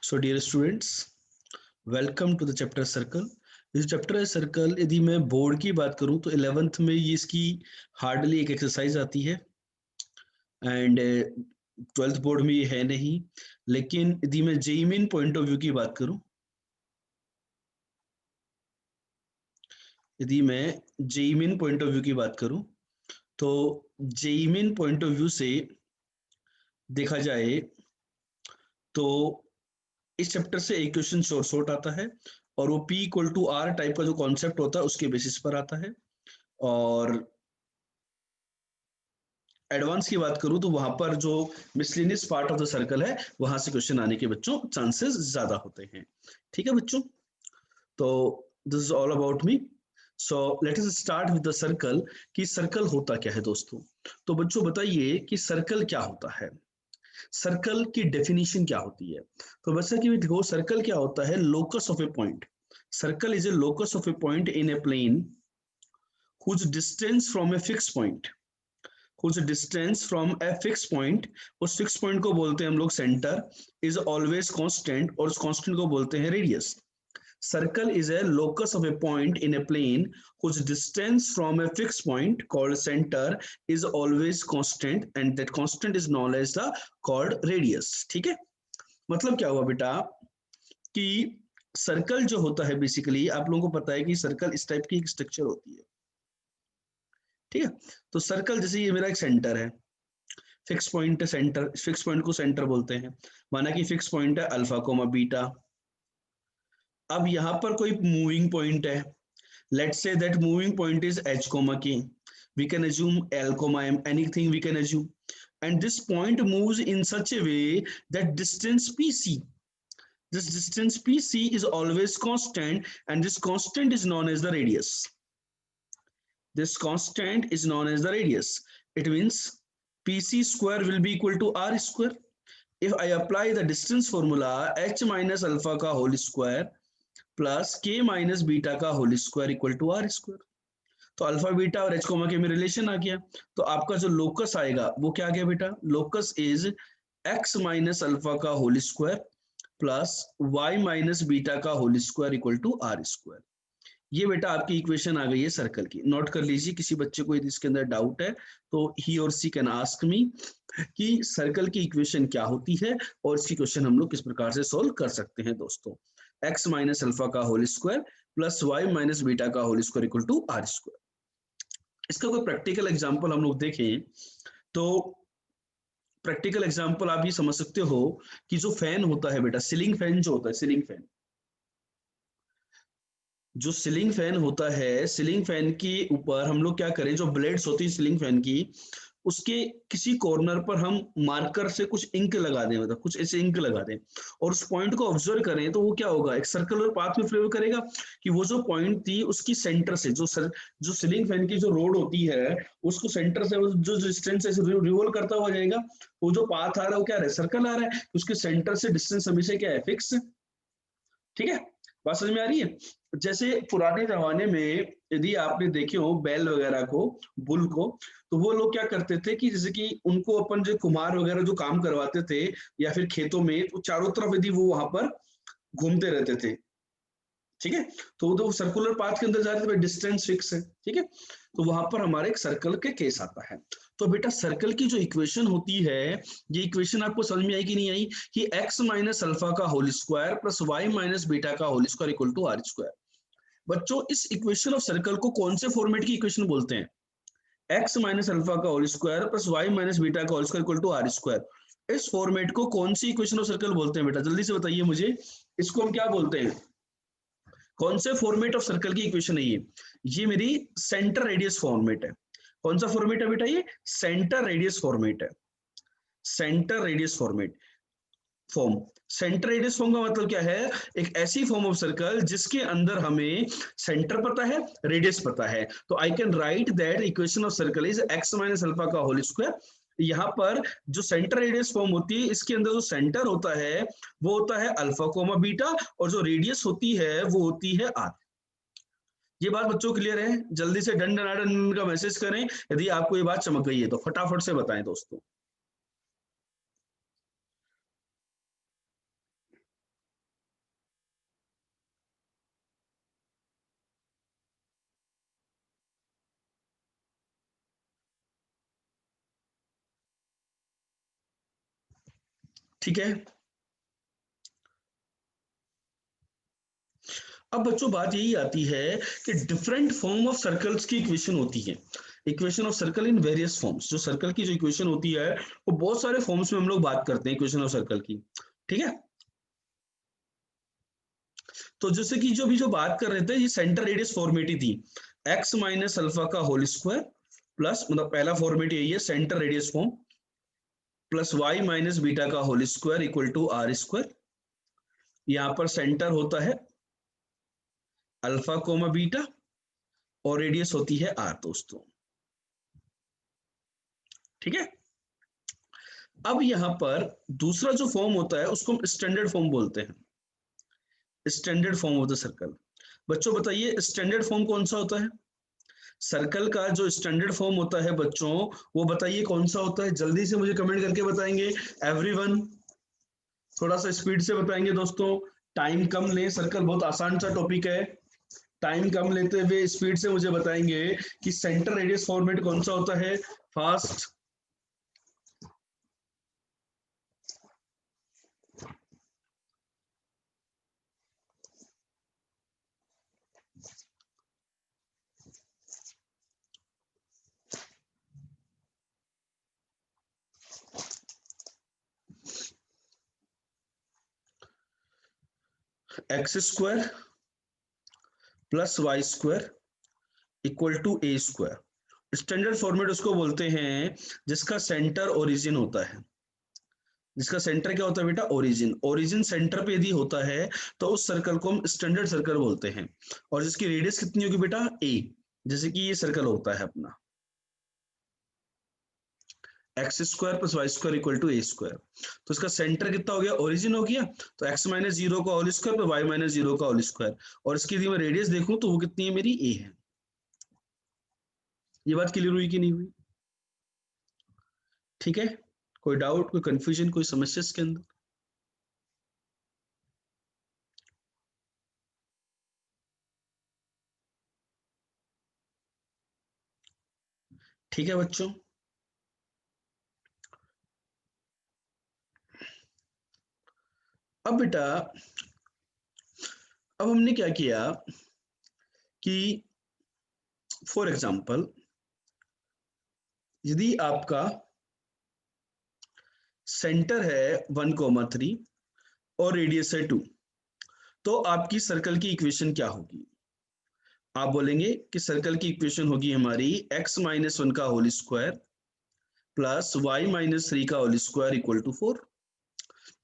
So dear students, welcome to the chapter circle. इस chapter circle यदि मैं board की बात करूं तो 11th में ये इसकी हार्डली एक एक्सरसाइज आती है एंड 12th बोर्ड में ये है नहीं। लेकिन यदि मैं JEE main point of view की बात करूं, यदि मैं JEE main point of view की बात करूं तो JEE main point of view से देखा जाए तो इस चैप्टर से एक क्वेश्चन शॉर्ट आता है और वो P equal to r type का जो कॉन्सेप्ट होता है उसके बेसिस पर आता है। और एडवांस की बात करूं तो वहां पर जो miscellaneous part of the circle है वहां से क्वेश्चन आने के बच्चों चांसेस ज्यादा होते हैं। ठीक है बच्चों, तो this is all about me. So let us start with the circle कि सर्कल होता क्या है दोस्तों। तो बच्चों बताइए कि सर्कल क्या होता है, सर्कल की डेफिनेशन क्या होती है। तो वैसे कि देखो सर्कल क्या होता है, locus of a point. Circle is a locus of a point in a plane whose distance from a fixed point, whose distance from a fixed point, उस फिक्स पॉइंट को बोलते हैं हम लोग सेंटर, इज ऑलवेज कांस्टेंट और उस constant को बोलते हैं radius. Circle is a locus of a point in a plane whose distance from a fixed point called center is always constant and that constant is known as the called radius। ठीक है, मतलब क्या हुआ बेटा कि circle जो होता है बेसिकली आप लोगों को पता है कि सर्कल इस टाइप की एक स्ट्रक्चर होती है। ठीक है, तो सर्कल जैसे ये मेरा एक सेंटर है, fix point centre, fix point को सेंटर बोलते हैं। माना कि फिक्स पॉइंट है अल्फा कोमा बीटा। अब यहाँ पर कोई मूविंग पॉइंट है, let's say that moving point is h comma k, we can assume l comma m, anything we can assume, and this point moves in such a way that distance pc, this distance pc is always constant and this constant is known as the radius. This constant is known as the radius. It means pc square will be equal to r square. If I apply the distance formula h minus alpha का whole square plus k minus beta का whole square equal to are square, तो alpha beta और h comma k में relation आ गया। तो आपका जो locus आएगा वो क्या आ गया बेटा, locus is x minus alpha का whole square plus y minus beta का whole square equal to are square. ये बेटा आपकी इक्वेशन आ गई है सर्कल की। नोट कर लीजिए, किसी बच्चे को यदि इसके अंदर डाउट है तो ही और सी कैन आस्क मी कि सर्कल की इक्वेशन क्या होती है और इसकी क्वेश्चन हम लोग किस प्रकार से सोल्व कर सकते हैं दोस्तों। एक्स माइनस अल्फा का whole square plus y minus beta का whole square equal to are square. इसका कोई प्रैक्टिकल एग्जांपल हम लोग देखें तो प्रैक्टिकल एग्जांपल आप ये समझ सकते हो कि जो फैन होता है बेटा, सीलिंग फैन जो होता है, सीलिंग फैन, जो सीलिंग फैन होता है, सीलिंग फैन के ऊपर हम लोग क्या करें, जो ब्लेड्स होती है सीलिंग फैन की, उसके किसी कॉर्नर पर हम मार्कर से कुछ इंक लगा दें, मतलब कुछ ऐसे इंक लगा दें और उस पॉइंट को ऑब्जर्व करें तो वो क्या होगा, एक सर्कुलर पाथ में फ्लो करेगा कि वो जो पॉइंट थी उसकी सेंटर से जो सीलिंग फैन की जो रोड होती है उसको सेंटर से जो डिस्टेंस है रिवॉल्व करता हुआ जाएगा। वो जो पाथ आ रहा है वो क्या है, सर्कल आ रहा है, उसके सेंटर से डिस्टेंस हमेशा क्या है, फिक्स। ठीक है, बात समझ में आ रही है। जैसे पुराने जमाने में यदि आपने देखे हो बैल वगैरह को, बुल को, तो वो लोग क्या करते थे कि जैसे कि उनको अपन जो कुम्हार वगैरह जो काम करवाते थे या फिर खेतों में, तो चारों तरफ यदि वो वहां पर घूमते रहते थे। ठीक है, तो सर्कुलर पाथ के अंदर जा रहे थे, डिस्टेंस फिक्स है। ठीक है, तो वहां पर हमारे एक सर्कल के केस आता है। तो बेटा सर्कल की जो इक्वेशन होती है, ये इक्वेशन आपको समझ में आई कि नहीं आई, कि x माइनस अल्फा का whole square plus y minus beta का whole square equal to are square. बच्चों इस इक्वेशन ऑफ सर्कल को कौन से फॉर्मेट की इक्वेशन बोलते हैं, x माइनस अल्फा का whole square plus y minus beta का whole square equal to are square. इस फॉर्मेट को कौन सी इक्वेशन ऑफ सर्कल बोलते हैं बेटा, जल्दी से बताइए मुझे, इसको हम क्या बोलते हैं, कौन से फॉर्मेट ऑफ सर्कल की इक्वेशन है ये मेरी सेंटर रेडियस फॉर्मेट है। कौन सा फॉर्मेट है बेटा, ये सेंटर रेडियस फॉर्मेट है, centre radius format form. Centre radius form का मतलब क्या है, एक ऐसी फॉर्म ऑफ सर्कल जिसके अंदर हमें सेंटर पता है, रेडियस पता है। तो I can write that equation of circle is x minus alpha का होल स्क्वायर। यहाँ पर जो सेंटर रेडियस फॉर्म होती है, इसके अंदर जो सेंटर होता है वो होता है अल्फा कोमा बीटा और जो रेडियस होती है वो होती है आर। ये बात बच्चों क्लियर है, जल्दी से डन डन डन का मैसेज करें यदि आपको ये बात चमक गई है तो फटाफट से बताएं दोस्तों। ठीक है। अब बच्चों बात यही आती है कि डिफरेंट फॉर्म ऑफ सर्कल्स की इक्वेशन होती है, equation of circle in various forms. जो सर्कल की जो इक्वेशन होती है वो बहुत सारे फॉर्म्स में हम लोग बात करते हैं इक्वेशन ऑफ सर्कल की, ठीक है। तो जैसे कि जो भी जो बात कर रहे थे, ये सेंटर रेडियस फॉर्मेट ही थी, एक्स माइनस अल्फा का होल स्क्वायर प्लस, मतलब पहला फॉर्मेट यही है centre radius form, plus y minus beta का whole square equal to are square. यहां पर सेंटर होता है अल्फा कोमा बीटा और रेडियस होती है आर दोस्तों, ठीक है। अब यहां पर दूसरा जो फॉर्म होता है उसको हम स्टैंडर्ड फॉर्म बोलते हैं, standard form of the circle. बच्चों बताइए स्टैंडर्ड फॉर्म कौन सा होता है, सर्कल का जो स्टैंडर्ड फॉर्म होता है बच्चों, वो बताइए कौन सा होता है, जल्दी से मुझे कमेंट करके बताएंगे एवरीवन, थोड़ा सा स्पीड से बताएंगे दोस्तों, टाइम कम लें, सर्कल बहुत आसान सा टॉपिक है, टाइम कम लेते हुए स्पीड से मुझे बताएंगे कि सेंटर रेडियस फॉर्मेट कौन सा होता है, first. X square plus y square equal to a square. Standard format उसको बोलते हैं जिसका सेंटर ओरिजिन होता है, जिसका सेंटर क्या होता है बेटा, ओरिजिन, ओरिजिन सेंटर पे यदि होता है तो उस सर्कल को हम स्टैंडर्ड सर्कल बोलते हैं, और जिसकी रेडियस कितनी होगी बेटा, ए, जैसे कि ये सर्कल होता है अपना x square plus y square equal to a square. तो इसका सेंटर कितना हो गया, ओरिजिन हो गया, तो एक्स माइनस जीरो का whole square plus y minus zero का होल स्क्वायर, और इसकी यदि मैं रेडियस देखूं तो वो कितनी है मेरी, ए है। ये बात क्लियर हुई कि नहीं हुई, ठीक है। कोई डाउट, कोई कंफ्यूजन, कोई समस्या इसके अंदर? ठीक है बच्चों। अब बेटा, अब हमने क्या किया कि फॉर एग्जांपल यदि आपका सेंटर है 1,3 और रेडियस है 2, तो आपकी सर्कल की इक्वेशन क्या होगी, आप बोलेंगे कि सर्कल की इक्वेशन होगी हमारी x माइनस वन का whole square plus y minus three का होल स्क्वायर इक्वल टू 4।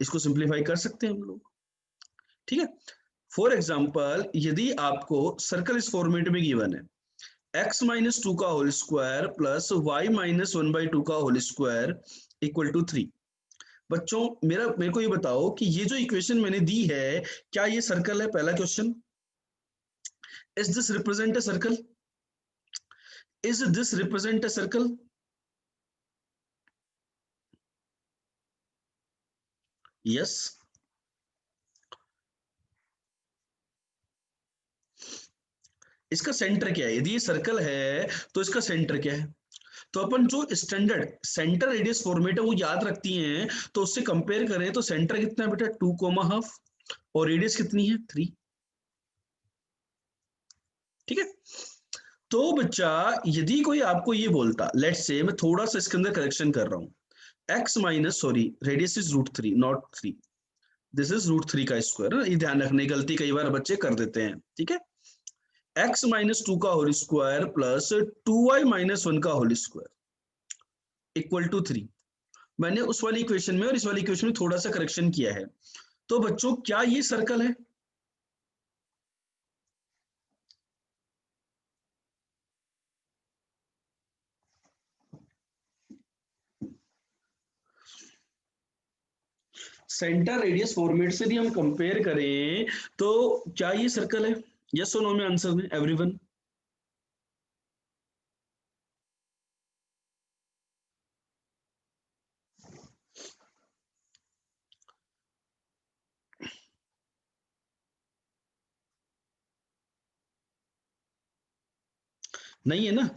इसको सिंप्लीफाई कर सकते हैं हम लोग, ठीक है। फॉर एग्जाम्पल यदि आपको सर्कल इस फॉर्मेट में गिवन है x माइनस टू का whole square plus y minus one by two का होल स्क्वायर इक्वल टू 3। बच्चों मेरे को ये बताओ कि ये जो इक्वेशन मैंने दी है क्या ये सर्कल है, पहला question. Is this represent a circle, is this represent a circle, yes. इसका सेंटर क्या है, यदि ये सर्कल है तो इसका सेंटर क्या है, तो अपन जो स्टैंडर्ड सेंटर रेडियस फॉर्मेट है वो याद रखती हैं, तो उससे कंपेयर करें तो सेंटर कितना है बेटा, 2,5 और रेडियस कितनी है, 3, ठीक है। तो बच्चा यदि कोई आपको ये बोलता, लेट्स से मैं थोड़ा सा इसके अंदर करेक्शन कर रहा हूं, x minus, sorry radius is √3 not 3, this is √3 का स्क्वायर, ये ध्यान रखने, गलती कई बार बच्चे कर देते हैं, ठीक है। x माइनस टू का whole square plus 2y minus one का होल स्क्वायर इक्वल टू 3। मैंने उस वाली इक्वेशन में और इस वाली इक्वेशन में थोड़ा सा करेक्शन किया है, तो बच्चों क्या ये सर्कल है, सेंटर रेडियस फॉर्मेट से भी हम कंपेयर करें तो क्या ये सर्कल है, यस और नो में आंसर में एवरीवन। नहीं है ना,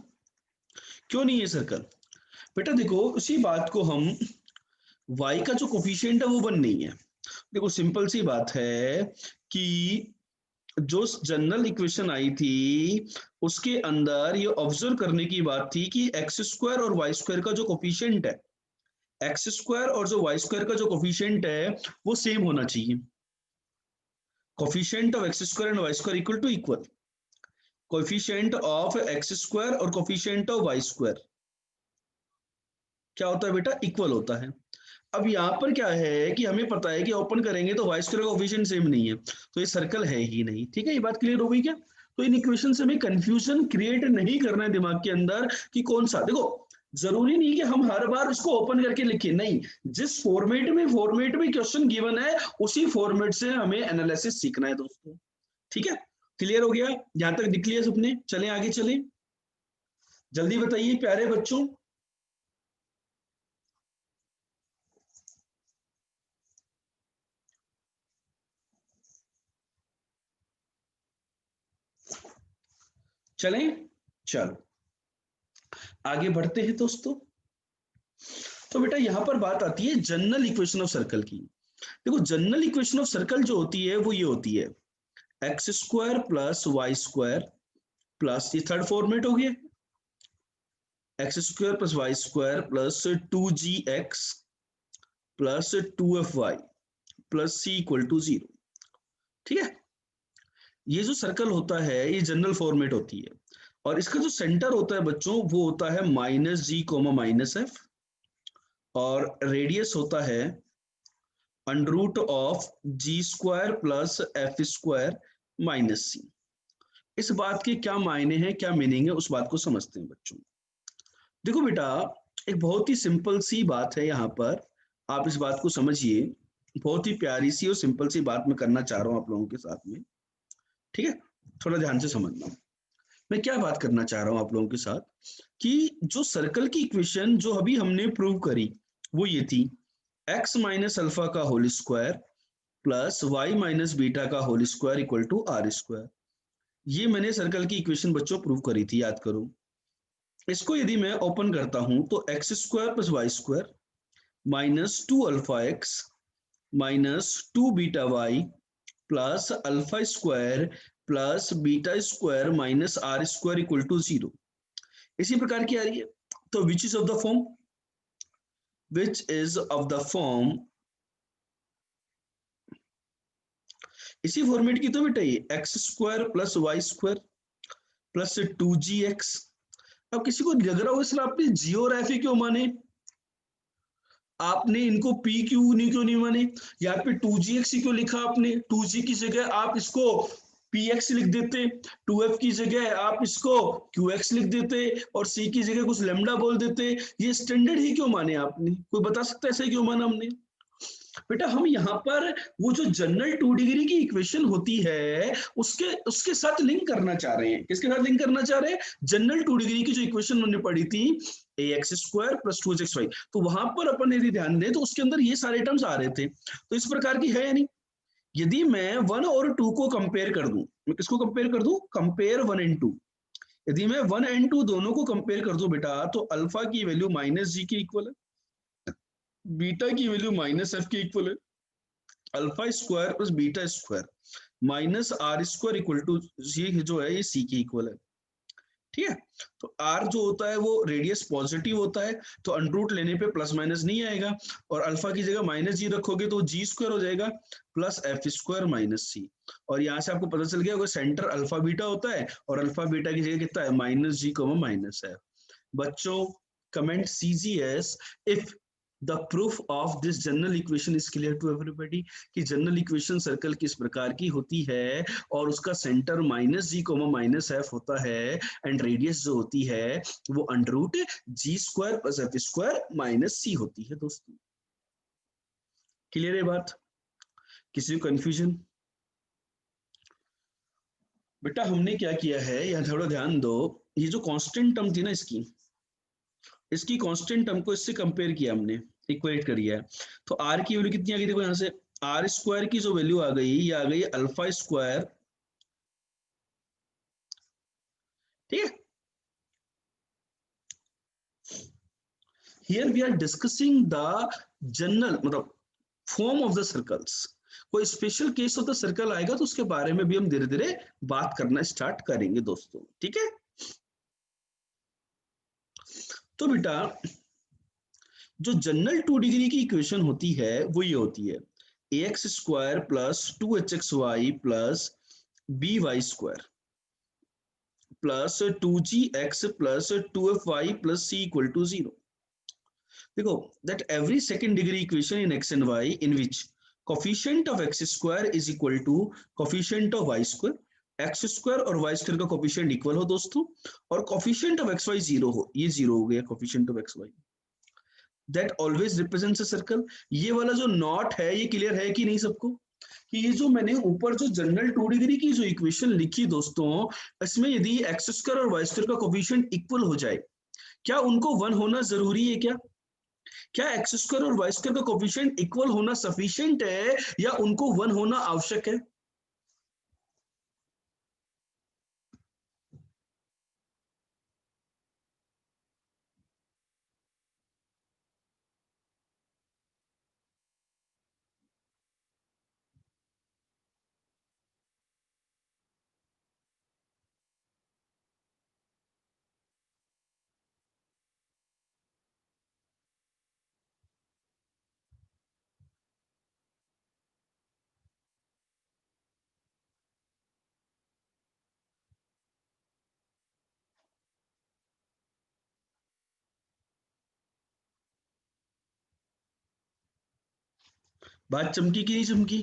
क्यों नहीं है सर्कल, बेटा देखो उसी बात को हम y का जो कोफिशिएंट है वो 1 नहीं है। देखो सिंपल सी बात है कि जो जनरल इक्वेशन आई थी उसके अंदर ये ऑब्जर्व करने की बात थी कि एक्स स्क्वायर और वाई स्क्वायर का जो कोफिशिएंट है, एक्स स्क्वायर और जो वाई स्क्वायर का जो कोफिशिएंट है वो सेम होना चाहिए। Coefficient of x square and y square equal to equal, coefficient of x square और कोफिशिएंट ऑफ वाई स्क्वायर क्या होता है बेटा, इक्वल होता है। अब यहाँ पर क्या है कि हमें पता है कि ओपन करेंगे तो वाई स्क्वायर का कोफिशिएंट सेम नहीं है, तो ये सर्कल है ही नहीं। ठीक है, ये बात क्लियर हो गई क्या? तो इन इक्वेशन से हमें कंफ्यूजन क्रिएट नहीं करना है दिमाग के अंदर कि कौन सा। देखो जरूरी नहीं कि हम हर बार उसको ओपन करके लिखें, नहीं, जिस फॉर्मेट में क्वेश्चन गिवन है उसी फॉर्मेट से हमें एनालिसिस सीखना है दोस्तों। ठीक है, क्लियर हो गया? यहां तक दिख लिया सबने? चलें आगे चलें, जल्दी बताइए प्यारे बच्चों। चलें, चलो आगे बढ़ते हैं दोस्तों। तो बेटा यहां पर बात आती है जनरल इक्वेशन ऑफ सर्कल की। देखो जनरल इक्वेशन ऑफ सर्कल जो होती है वो ये होती है x square plus y square plus, ये थर्ड फॉर्मेट हो गया, x square plus y square plus 2gx plus 2fy plus c equal to 0। ठीक है, ये जो सर्कल होता है ये जनरल फॉर्मेट होती है और इसका जो सेंटर होता है बच्चों वो होता है minus g comma minus f और रेडियस होता है under root of g square plus f square minus c. इस बात के क्या मायने हैं, क्या मीनिंग है, उस बात को समझते हैं बच्चों। देखो बेटा एक बहुत ही सिंपल सी बात है यहाँ पर, आप इस बात को समझिए। बहुत ही प्यारी सी और सिंपल सी बात मैं करना चाह रहा हूँ आप लोगों के साथ में। ठीक है, थोड़ा ध्यान से समझना मैं क्या बात करना चाह रहा हूँ आप लोगों के साथ, कि जो सर्कल की इक्वेशन जो अभी हमने प्रूव करी वो ये थी x माइनस अल्फा का whole square plus y minus beta का whole square equal to are square. ये मैंने सर्कल की इक्वेशन बच्चों प्रूव करी थी, याद करो। इसको यदि मैं ओपन करता हूं तो x square plus y square minus 2 alpha x minus 2 beta y plus alpha square plus beta square minus R square equal to 0 इसी प्रकार की आ रही है। तो which is of the form, which is of the form, इसी format की तो बेटा ये x square plus y square plus 2gx। अब किसी को लग रहा हो सर आपने जी और एफ क्यों माने, आपने इनको पी क्यों नहीं माने, यहाँ पे 2gx क्यों लिखा आपने, 2g की जगह आप इसको px लिख देते, 2f की जगह आप इसको qx लिख देते और c की जगह कुछ लेमडा बोल देते। ये स्टैंडर्ड ही क्यों माने आपने, कोई बता सकता है ऐसे क्यों माना हमने? बेटा हम यहाँ पर वो जो जनरल 2 डिग्री की इक्वेशन होती है उसके उसके साथ लिंक करना चाह रहे हैं। किसके साथ लिंक करना चाह रहे हैं? जनरल 2 डिग्री की जो इक्वेशन हमने पढ़ी थी ax स्क्वायर प्लस 2xy, तो वहां पर अपन यदि ध्यान दें तो उसके अंदर ये सारे टर्म्स आ रहे थे। तो इस प्रकार की है या नहीं? यदि मैं 1 और 2 को कंपेयर कर दूं, मैं किसको कंपेयर कर दूं, कंपेयर 1 एंड 2, यदि मैं 1 एंड 2 दोनों को कंपेयर कर दूं बेटा तो अल्फा की वैल्यू माइनस जी के इक्वल है, बीटा की वैल्यू माइनस एफ के इक्वल है, alpha square plus beta square minus R square equal to ये जो है ये सी के इक्वल है। ठीक है, तो आर जो होता है वो रेडियस पॉजिटिव होता है तो अंडर रूट लेने पे प्लस माइनस नहीं आएगा और अल्फा की जगह माइनस जी रखोगे तो जी स्क्वायर हो जाएगा प्लस एफ स्क्वायर माइनस सी। और यहाँ से आपको पता चल गया सेंटर अल्फा बीटा होता है और अल्फा बीटा की जगह कितना है माइनस जी को माइनस है। बच्चों comment CGS if the proof of this general equation is clear to everybody, कि जनरल इक्वेशन सर्कल किस प्रकार की होती है और उसका centre minus g comma minus f होता है एंड रेडियस जो होती है वो under root g square plus f square minus c होती है। दोस्तों क्लियर है बात, किसी को कंफ्यूजन? बेटा हमने क्या किया है यहाँ थोड़ा ध्यान दो, ये जो कांस्टेंट टर्म थी ना इसकी कांस्टेंट टर्म को इससे कंपेयर किया हमने, इक्वेट करिए। तो आर की वैल्यू कितनी आ गई, देखो यहाँ से आर स्क्वायर की जो वैल्यू आ गई ये आ गई अल्फा स्क्वायर। ठीक है, here we are discussing the general मतलब फॉर्म ऑफ द सर्कल्स, कोई special case of the circle आएगा तो उसके बारे में भी हम धीरे धीरे बात करना स्टार्ट करेंगे दोस्तों, ठीक है। तो बेटा जो जनरल 2 डिग्री की इक्वेशन होती है वो ये होती है ax square plus 2hxy plus by square plus 2gx plus 2fy plus c equal to 0। देखो that every second degree equation in x and y in which coefficient of x square is equal to coefficient of y square, x square और y square का coefficient equal हो दोस्तों, और coefficient of xy 0 हो, ये 0 हो गया coefficient of xy, that always represents a circle. ये वाला जो नॉट है ये क्लियर है कि नहीं सबको, कि ये जो मैंने ऊपर जो जनरल 2 डिग्री की जो इक्वेशन लिखी दोस्तों, इसमें यदि एक्स स्क्वायर और वाई स्क्वायर का कोफिशिएंट इक्वल हो जाए, क्या उनको 1 होना जरूरी है क्या? क्या एक्स स्क्वायर और वाई स्क्वायर का कोफिशिएंट इक्वल होना सफिशिएंट है या उनको 1 होना आवश्यक है? बात चमकी कि नहीं चमकी?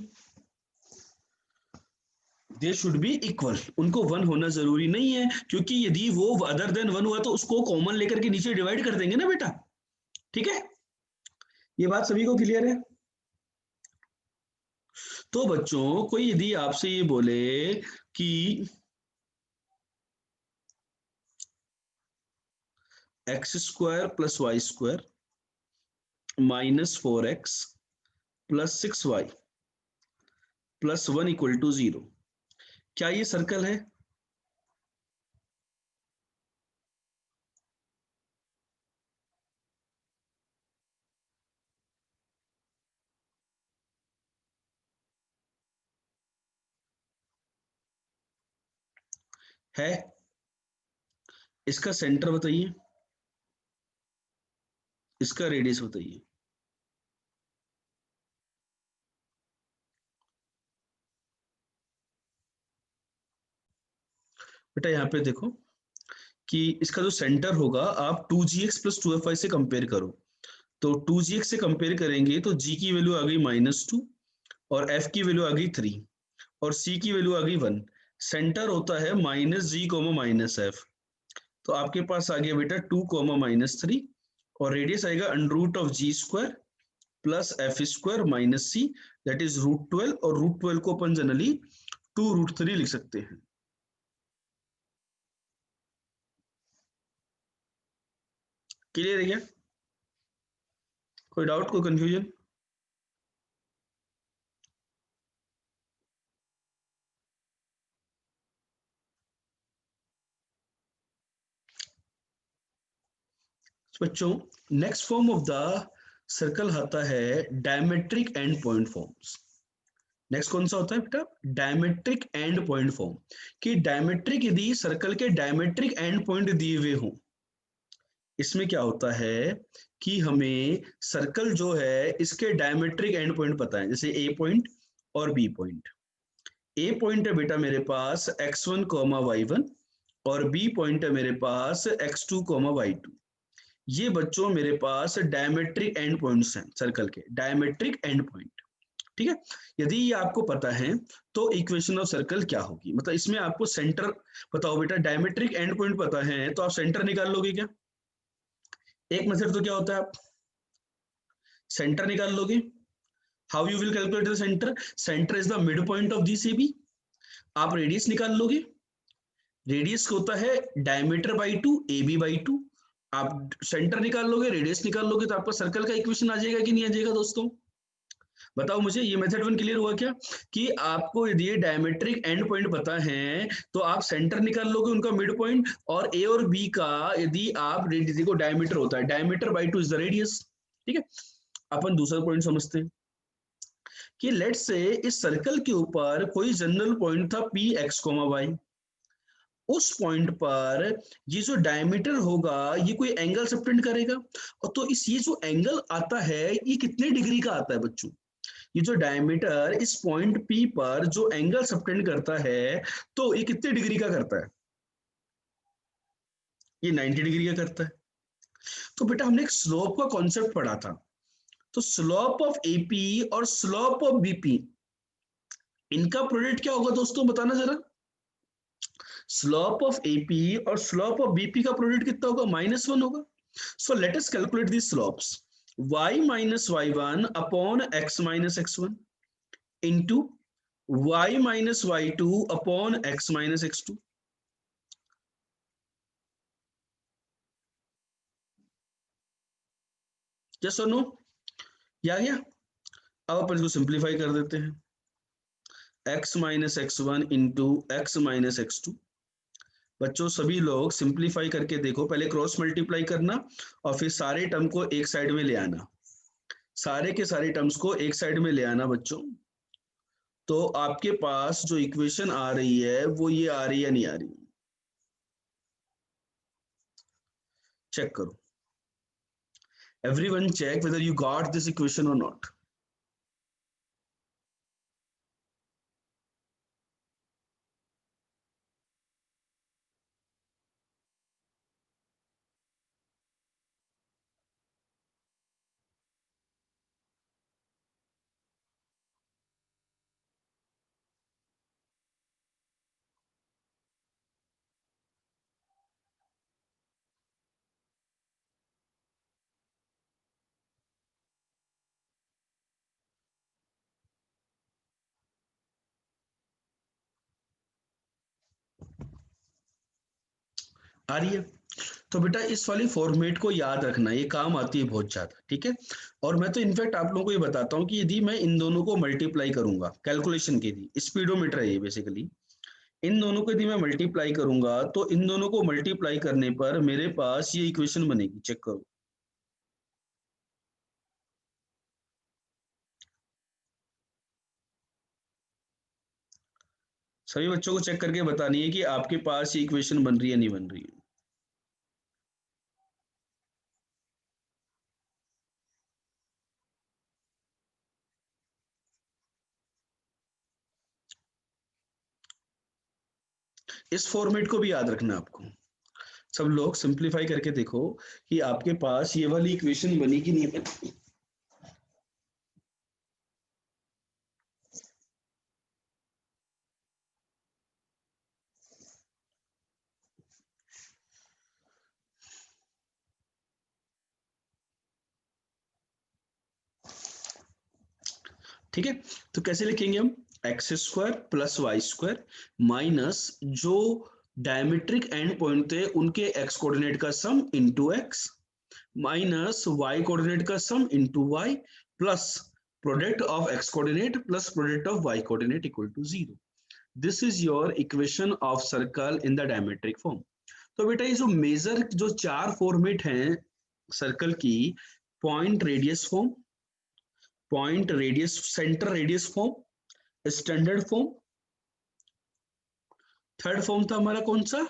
दे शुड बी इक्वल, उनको 1 होना जरूरी नहीं है, क्योंकि यदि वो अदर देन 1 हुआ तो उसको कॉमन लेकर के नीचे डिवाइड कर देंगे ना बेटा, ठीक है। ये बात सभी को क्लियर है? तो बच्चों कोई यदि आपसे ये बोले कि x square plus y square -4x plus 6y plus 1 equal to 0, क्या ये सर्कल है? है। इसका सेंटर बताइए, इसका रेडियस बताइए। बेटा यहाँ पे देखो कि इसका जो सेंटर होगा, आप 2gx प्लस 2fy से कंपेयर करो, तो 2gx से कंपेयर करेंगे तो g की वैल्यू आ गई -2 और f की वैल्यू आ गई 3 और c की वैल्यू आ गई 1। सेंटर होता है -g, -f, तो आपके पास आ गया बेटा 2, -3 और रेडियस आएगा √(g² plus f² minus c, that is √12, और √12 को अपन जनरली 2√3 लिख सकते हैं। क्लियर है क्या? कोई डाउट, कोई कंफ्यूजन? बच्चों next form of the circle आता है diametric end point forms. Next कौन सा होता है बेटा? Diametric end point form. कि डायमेट्रिक यदि सर्कल के डायमेट्रिक एंड पॉइंट दिए हुए हों, इसमें क्या होता है कि हमें सर्कल जो है इसके डायमेट्रिक एंड पॉइंट पता है, जैसे ए पॉइंट और बी पॉइंट। ए पॉइंट है बेटा मेरे पास x1, y1 और बी पॉइंट है मेरे पास x2, y2। ये बच्चों मेरे पास डायमेट्रिक एंड पॉइंट्स हैं सर्कल के, डायमेट्रिक एंड पॉइंट, ठीक है। यदि ये आपको पता है तो इक्वेशन ऑफ सर्कल क्या होगी, मतलब इसमें आपको सेंटर बताओ बेटा, डायमेट्रिक एंड पॉइंट पता है तो आप सेंटर निकाल लोगे क्या? एक मेथड तो क्या होता है, आप सेंटर निकाल लोगे। How you will calculate the centre? Centre is the mid point of this AB। आप रेडियस निकाल लोगे, रेडियस होता है डायमीटर बाई 2, AB बाई 2। आप सेंटर निकाल लोगे, रेडियस निकाल लोगे, तो आपका सर्कल का इक्वेशन आ जाएगा कि नहीं आ जाएगा दोस्तों? बताओ मुझे, ये मेथड 1 क्लियर हुआ क्या? कि आपको यदि डायमेट्रिक एंड पॉइंट पता है तो आप सेंटर निकाल लोगे उनका मिड पॉइंट, और ए और बी का यदि आप देखो डायमीटर होता है, diameter by 2 is the radius, ठीक है। अपन दूसरा पॉइंट समझते हैं कि लेट्स से इस सर्कल के ऊपर कोई जनरल पॉइंट था पी एक्स कोमा वाई। उस पॉइंट पर ये जो डायमीटर होगा ये कोई एंगल सबटेंड करेगा। और तो इस ये जो एंगल आता है ये कितने डिग्री का आता है बच्चों? ये जो डायमीटर इस पॉइंट पी पर जो एंगल सबटेंड करता है तो ये कितने डिग्री का करता है? ये 90 डिग्री का करता है। तो बेटा हमने एक स्लोप का कॉन्सेप्ट पढ़ा था। तो स्लोप ऑफ एपी और स्लोप ऑफ बीपी, इनका प्रोडक्ट क्या होगा दोस्तों, बताना जरा। स्लोप ऑफ एपी और स्लोप ऑफ बीपी का प्रोडक्ट कितना होगा? -1 होगा। So let us calculate the slopes. y minus y one upon x minus x one into y minus y two upon x minus x two. Yes और no? या गया? अब अपन इसको simplify कर देते हैं। x minus x one into x minus x two. बच्चों सभी लोग सिंप्लीफाई करके देखो, पहले क्रॉस मल्टीप्लाई करना और फिर सारे टर्म को एक साइड में ले आना। सारे के सारे टर्म्स को एक साइड में ले आना बच्चों। तो आपके पास जो इक्वेशन आ रही है वो ये आ रही है या नहीं आ रही? चेक करो। Everyone check whether you got this equation और नॉट। आ रही है? तो बेटा इस वाली फॉर्मेट को याद रखना, ये काम आती है बहुत ज्यादा, ठीक है। और मैं तो इनफैक्ट आप लोगों को ये बताता हूँ कि यदि मैं इन दोनों को मल्टीप्लाई करूंगा कैलकुलेशन के लिए, स्पीडोमीटर है ये बेसिकली, इन दोनों को यदि मैं मल्टीप्लाई करूंगा तो इन दोनों को मल्टीप्लाई करने पर मेरे पास ये इक्वेशन बनेगी। चेक करो। सभी बच्चों को चेक करके बतानी है कि आपके पास ये इक्वेशन बन रही है नहीं बन रही है। इस फॉर्मेट को भी याद रखना है आपको। सब लोग सिंप्लीफाई करके देखो कि आपके पास ये वाली इक्वेशन बनी कि नहीं बनी। ठीक है, तो कैसे लिखेंगे हम? X square plus y square minus जो डायमेट्रिक एंड पॉइंट थे उनके एक्स कोऑर्डिनेट का sum into x minus y coordinate का sum into y plus product of x coordinate plus product of y coordinate equal to 0। This is your equation of circle in the diametric form. तो बेटा ये जो major जो चार format हैं circle की, point radius form, point radius center radius form, standard form, third form था हमारा कौन सा?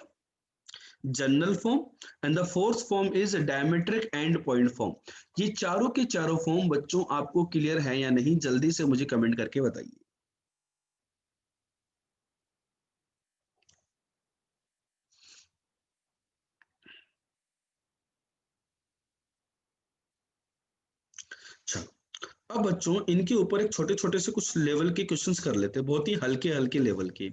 General form, and the fourth form is diametric end point form. ये चारों के चारों फॉर्म बच्चों आपको क्लियर है या नहीं, जल्दी से मुझे कमेंट करके बताइए। चलो अब बच्चों इनके ऊपर एक छोटे छोटे से कुछ लेवल के क्वेश्चंस कर लेते हैं, बहुत ही हल्के हल्के लेवल के।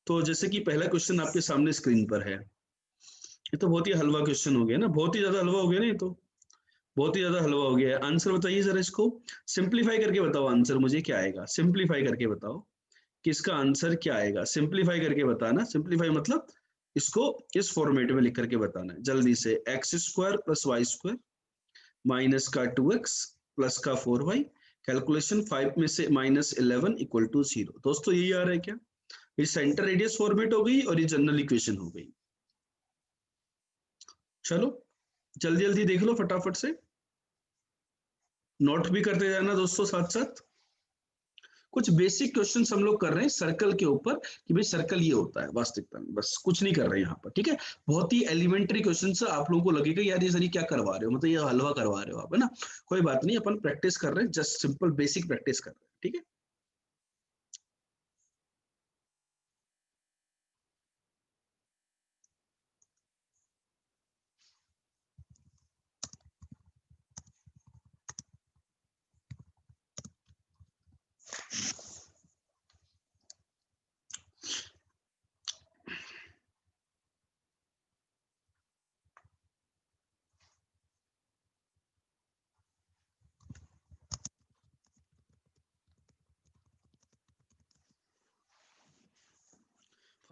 तो जैसे कि पहला क्वेश्चन आपके सामने स्क्रीन पर है। ये तो बहुत ही हलवा क्वेश्चन हो गया ना, बहुत ही ज्यादा हलवा हो गया ना, ये तो बहुत ही ज्यादा हलवा हो गया है। आंसर बताइए जरा, इसको सिंप्लीफाई करके बताओ। आंसर मुझे क्या आएगा, सिंप्लीफाई करके बताओ कि इसका आंसर क्या आएगा। सिंप्लीफाई करके बताना, सिंप्लीफाई मतलब इसको इस फॉर्मेट में लिख करके बताना है जल्दी से। X square plus y square minus का 2x प्लस का 4y, कैलकुलेशन 5 में से -11 इक्वल टू 0। दोस्तों यही आ रहा है क्या? ये सेंटर रेडियस फॉर्मेट हो गई और ये जनरल इक्वेशन हो गई। चलो जल्दी जल्दी देख लो फटाफट से। नोट भी करते जाना दोस्तों साथ साथ। कुछ बेसिक क्वेश्चंस हम लोग कर रहे हैं सर्कल के ऊपर कि भाई सर्कल ये होता है वास्तविकता में, बस कुछ नहीं कर रहे हैं यहाँ पर, ठीक है। बहुत ही एलिमेंट्री क्वेश्चंस आप लोगों को लगेगा यार ये सर ये क्या करवा रहे हो, मतलब ये हलवा करवा रहे हो आप, है ना। कोई बात नहीं, अपन प्रैक्टिस कर रहे हैं, जस्ट सिंपल बेसिक प्रैक्टिस कर रहे हैं, ठीक है।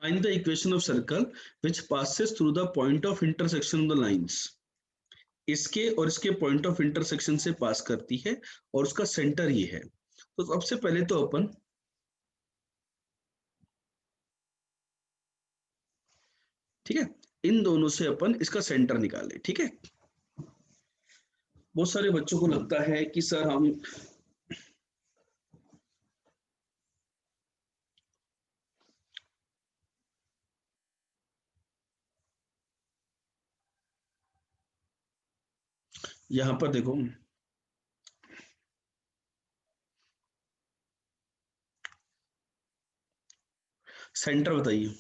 Find the equation of circle which passes through the point of intersection of the lines. इसके और इसके पॉइंट ऑफ इंटरसेक्शन से पास करती है और उसका सेंटर ये है। तो सबसे पहले तो अपन, ठीक है, इन दोनों से अपन इसका सेंटर निकाले, ठीक है। बहुत सारे बच्चों को लगता है कि सर हम, यहां पर देखो सेंटर बताइए।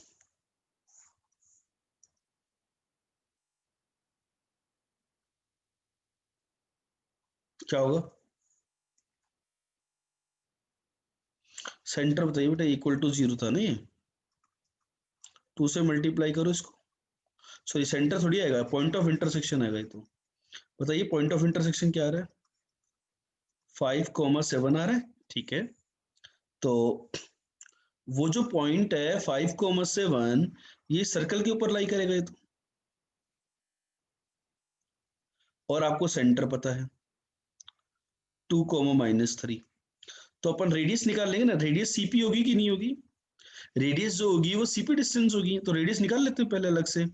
क्या होगा सेंटर बताइए बेटा, इक्वल टू 0 था ना ये, 2 से मल्टीप्लाई करो इसको। सॉरी सेंटर थोड़ी आएगा, पॉइंट ऑफ इंटरसेक्शन आएगा ये तो। बताइए पॉइंट ऑफ इंटरसेक्शन क्या आ रहा है, 5,7 आ रहा है, ठीक है। तो वो जो पॉइंट है 5,7 ये सर्कल के ऊपर लाई करेगा ये तो, और आपको सेंटर पता है 2,-3। तो अपन रेडियस निकाल लेंगे ना, रेडियस सीपी होगी कि नहीं होगी, रेडियस जो होगी वो सीपी डिस्टेंस होगी, तो रेडियस निकाल लेते हैं पहले अलग से।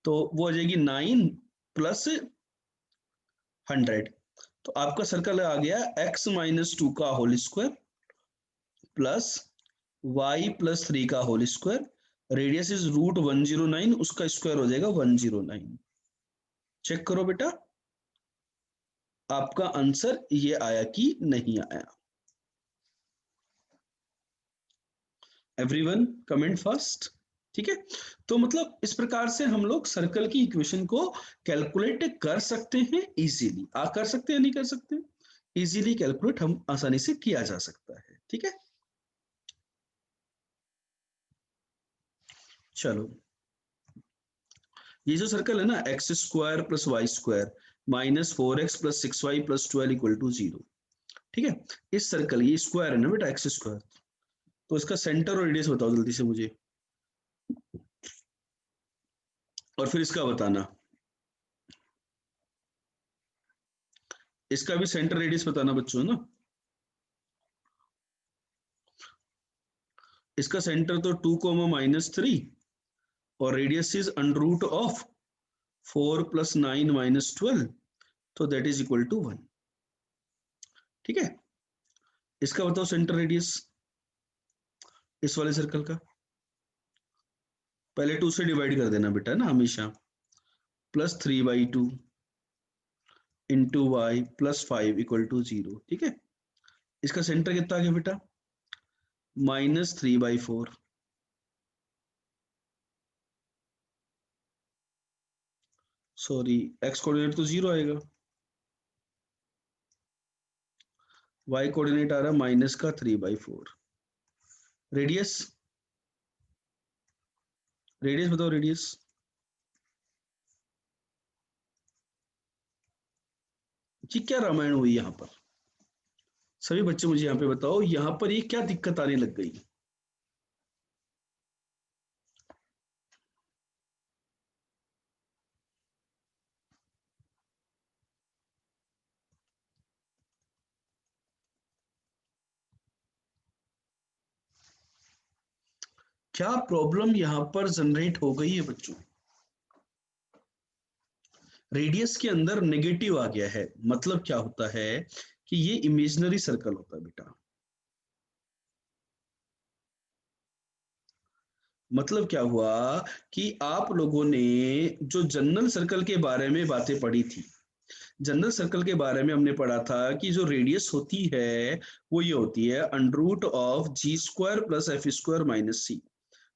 तो वो आ जाएगी 9 प्लस 100। तो आपका सर्कल आ गया x-2 का होल स्क्वायर प्लस y+3 का होल स्क्वायर, रेडियस इज √109, उसका स्क्वायर हो जाएगा 109। चेक करो बेटा आपका आंसर ये आया कि नहीं आया। एवरीवन कमेंट फर्स्ट, ठीक है। तो मतलब इस प्रकार से हम लोग सर्कल की इक्वेशन को कैलकुलेट कर सकते हैं इजीली। आ कर सकते हैं नहीं कर सकते, इजीली कैलकुलेट हम आसानी से किया जा सकता है, ठीक है। चलो ये जो सर्कल है ना, x² + y² -4x + 6y + 12 = 0, ठीक है। इस सर्कल ये स्क्वायर है ना बेटा, x², तो इसका सेंटर और रेडियस बताओ जल्दी से मुझे, और फिर इसका बताना, इसका भी सेंटर रेडियस बताना बच्चों, है ना। इसका सेंटर तो 2, -3 और रेडियस इज √4 + 9 - 12, तो दैट इज इक्वल टू 1, ठीक है। इसका बताओ सेंटर रेडियस इस वाले सर्कल का, पहले 2 से डिवाइड कर देना बेटा ना हमेशा, +3/2 इंटू वाई +5 = 0, ठीक है। इसका सेंटर कितना आ गया बेटा, -3/4, सॉरी एक्स कोऑर्डिनेट तो 0 आएगा, वाई कोऑर्डिनेट आ रहा है -3/4। रेडियस, रेडियस बताओ रेडियस, जी क्या रामायण हुई यहाँ पर, सभी बच्चे मुझे यहाँ पे बताओ यहाँ पर ये क्या दिक्कत आने लग गई। क्या प्रॉब्लम यहाँ पर जनरेट हो गई है बच्चों, रेडियस के अंदर नेगेटिव आ गया है, मतलब क्या होता है कि ये इमेजिनरी सर्कल होता है बेटा। मतलब क्या हुआ कि आप लोगों ने जो जनरल सर्कल के बारे में बातें पढ़ी थी, जनरल सर्कल के बारे में हमने पढ़ा था कि जो रेडियस होती है वो ये होती है under root of g square plus f square minus c.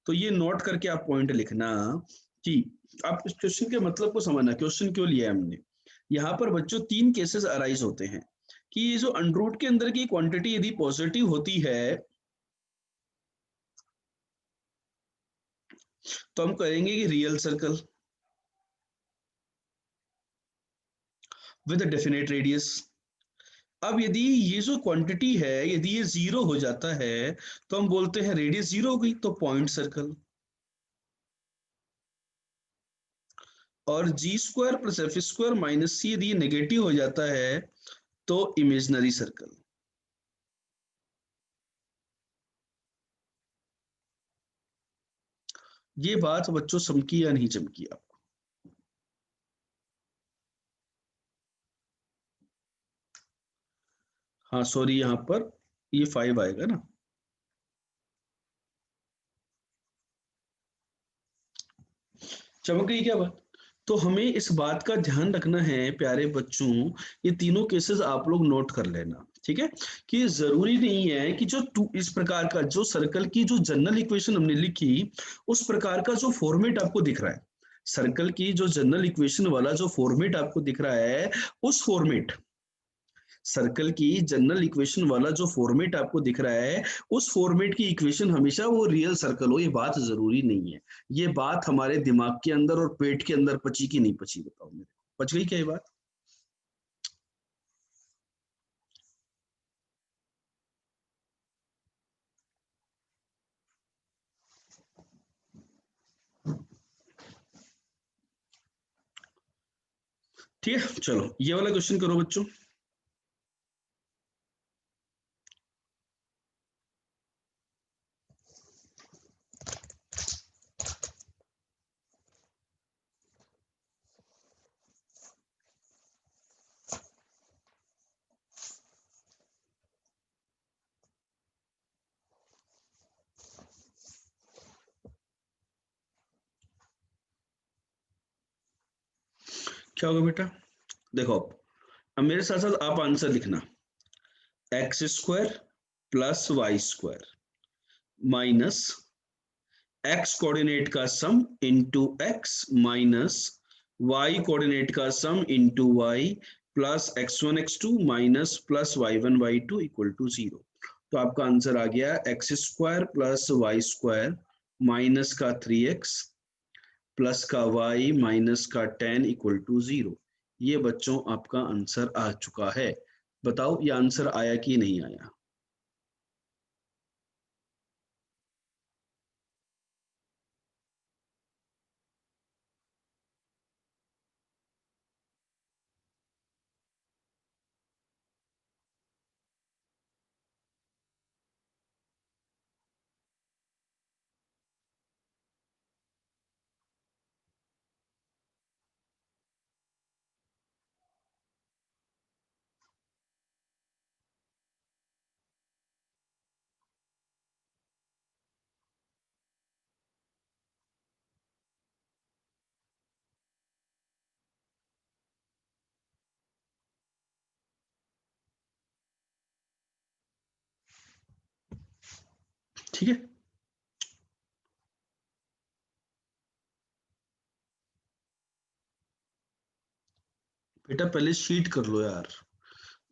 तो ये नोट करके आप पॉइंट लिखना कि आप इस क्वेश्चन के मतलब को समझना, क्वेश्चन क्यों लिया है हमने। यहाँ पर बच्चों तीन केसेस अराइज होते हैं कि ये जो अंडर रूट के अंदर की क्वांटिटी यदि पॉजिटिव होती है तो हम कहेंगे कि real circle with definite radius. अब यदि ये जो क्वांटिटी है यदि ये जीरो हो जाता है तो हम बोलते हैं रेडियस जीरो हो गई, तो पॉइंट सर्कल। और g square plus f square minus c यदि नेगेटिव हो जाता है तो इमेजनरी सर्कल। ये बात बच्चों समझी या नहीं चमकी आपको? हाँ सॉरी, यहाँ पर ये 5 आएगा ना। चमक गई क्या बात? तो हमें इस बात का ध्यान रखना है प्यारे बच्चों, ये तीनों केसेस आप लोग नोट कर लेना, ठीक है। कि जरूरी नहीं है कि जो टू इस प्रकार का जो सर्कल की जो जनरल इक्वेशन हमने लिखी उस प्रकार का जो फॉर्मेट आपको दिख रहा है, सर्कल की जो जनरल इक्वेशन वाला जो फॉर्मेट आपको दिख रहा है उस फॉर्मेट, सर्कल की जनरल इक्वेशन वाला जो फॉर्मेट आपको दिख रहा है उस फॉर्मेट की इक्वेशन हमेशा वो रियल सर्कल हो, ये बात जरूरी नहीं है। ये बात हमारे दिमाग के अंदर और पेट के अंदर पची कि नहीं पची, बताओ मेरे को, पच गई क्या ये बात? ठीक है, चलो ये वाला क्वेश्चन करो बच्चों। क्या होगा बेटा? देखो, अब मेरे साथ साथ आप आंसर लिखना। X square plus y square minus x coordinate का sum into x minus y coordinate का sum into y plus x1 x2 minus plus y1 y2 equal to 0। तो आपका आंसर आ गया x square plus y square minus का 3x plus का y minus का 10 equal to 0। ये बच्चों आपका आंसर आ चुका है। बताओ ये आंसर आया कि नहीं आया? ठीक है, बेटा पहले शीट कर लो यार,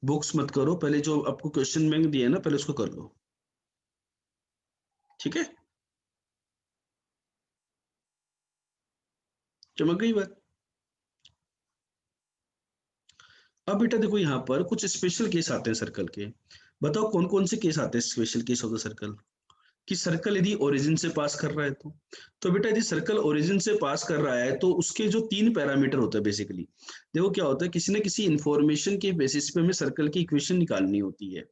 बुक्स मत करो, पहले जो आपको क्वेश्चन बैंक दिया है ना पहले उसको कर लो। ठीक है, चमक गई बात। अब बेटा देखो यहाँ पर कुछ स्पेशल केस आते हैं सर्कल के। बताओ कौन कौन से केस आते हैं special case of the circle. कि सर्कल यदि ओरिजिन से पास कर रहा है तो बेटा यदि सर्कल ओरिजिन से पास कर रहा है तो उसके जो तीन पैरामीटर होते हैं बेसिकली, देखो क्या होता है, किसी न किसी इंफॉर्मेशन के बेसिस पे हमें सर्कल की इक्वेशन निकालनी होती है।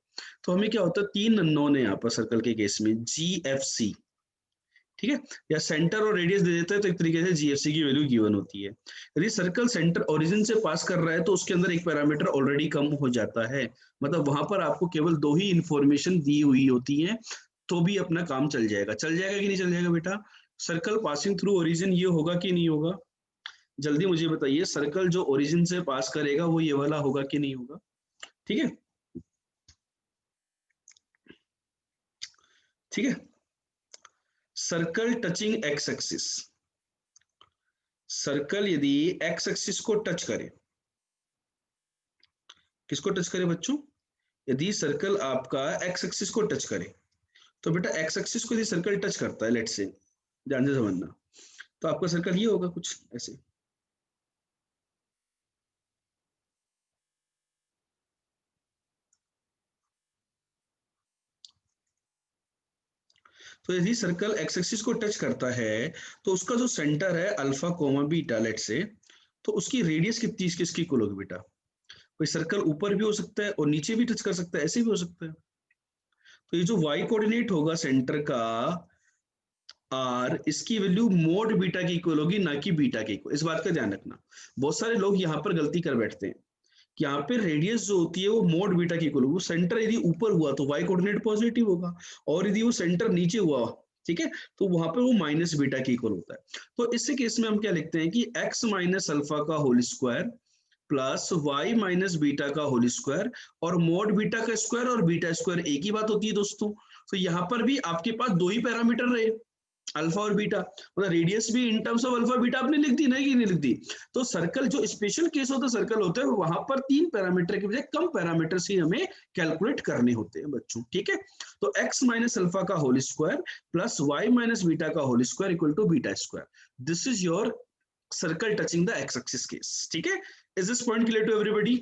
तो हमें क्या होता है, तीन अननोन है यहाँ पर सर्कल के केस में, जी एफ सी, ठीक है, या सेंटर और रेडियस दे देता है तो एक तरीके से जीएफसी की वैल्यू गिवन होती है। यदि सर्कल सेंटर ओरिजिन से पास कर रहा है तो उसके अंदर एक पैरामीटर ऑलरेडी कम हो जाता है, मतलब वहां पर आपको केवल 2 ही इंफॉर्मेशन दी हुई होती है तो भी अपना काम चल जाएगा कि नहीं चल जाएगा बेटा? सर्कल पासिंग थ्रू ओरिजिन ये होगा कि नहीं होगा? जल्दी मुझे बताइए, सर्कल जो ओरिजिन से पास करेगा वो ये वाला होगा कि नहीं होगा? ठीक है, ठीक है। Circle touching x axis, circle यदि एक्स एक्सिस को टच करे, किसको टच करे बच्चों? यदि सर्कल आपका एक्स एक्सिस को टच करे, तो बेटा एक्स एक्सिस को यदि सर्कल टच करता है, लेट्स से, ध्यान से समझना, तो आपका सर्कल ये होगा कुछ ऐसे। तो यदि सर्कल एक्स एक्सिस को टच करता है तो उसका जो सेंटर है alpha comma beta, let's say, तो उसकी रेडियस कितनी किसकी इक्वल होगी बेटा? कोई सर्कल ऊपर भी हो सकता है और नीचे भी टच कर सकता है, ऐसे भी हो सकता है। तो ये जो वाई कोऑर्डिनेट होगा सेंटर का आर, इसकी वैल्यू मोड बीटा की इक्वल होगी, ना कि बीटा की इक्वल। इस बात का ध्यान रखना, बहुत सारे लोग यहाँ पर गलती कर बैठते हैं कि यहाँ पे रेडियस जो होती है वो मोड बीटा की इक्वल होगी। वो सेंटर यदि ऊपर हुआ तो वाई कोऑर्डिनेट पॉजिटिव होगा, और यदि वो सेंटर नीचे हुआ, ठीक है, तो वहां पर वो माइनस बीटा की इक्वल होता है। तो इस केस में हम क्या लिखते हैं कि एक्स माइनस अल्फा का whole square plus y minus beta का होल स्क्वायर, और मोड बीटा का स्क्वायर और बीटा स्क्वायर एक ही बात होती है दोस्तों। तो यहाँ पर भी आपके पास 2 ही पैरामीटर रहे, अल्फा और बीटा, मतलब रेडियस भी in terms of alpha beta आपने लिख दी, नहीं कि नहीं लिख दी? तो सर्कल जो स्पेशल केस होता है सर्कल होता है, वहां पर 3 पैरामीटर के बजाय कम पैरामीटर ही हमें कैलकुलेट करने होते हैं बच्चों, ठीक है। तो x माइनस अल्फा का whole square plus y minus beta का whole square equal to beta square, this is your circle touching the x axis case, ठीक है। Is this point clear to everybody?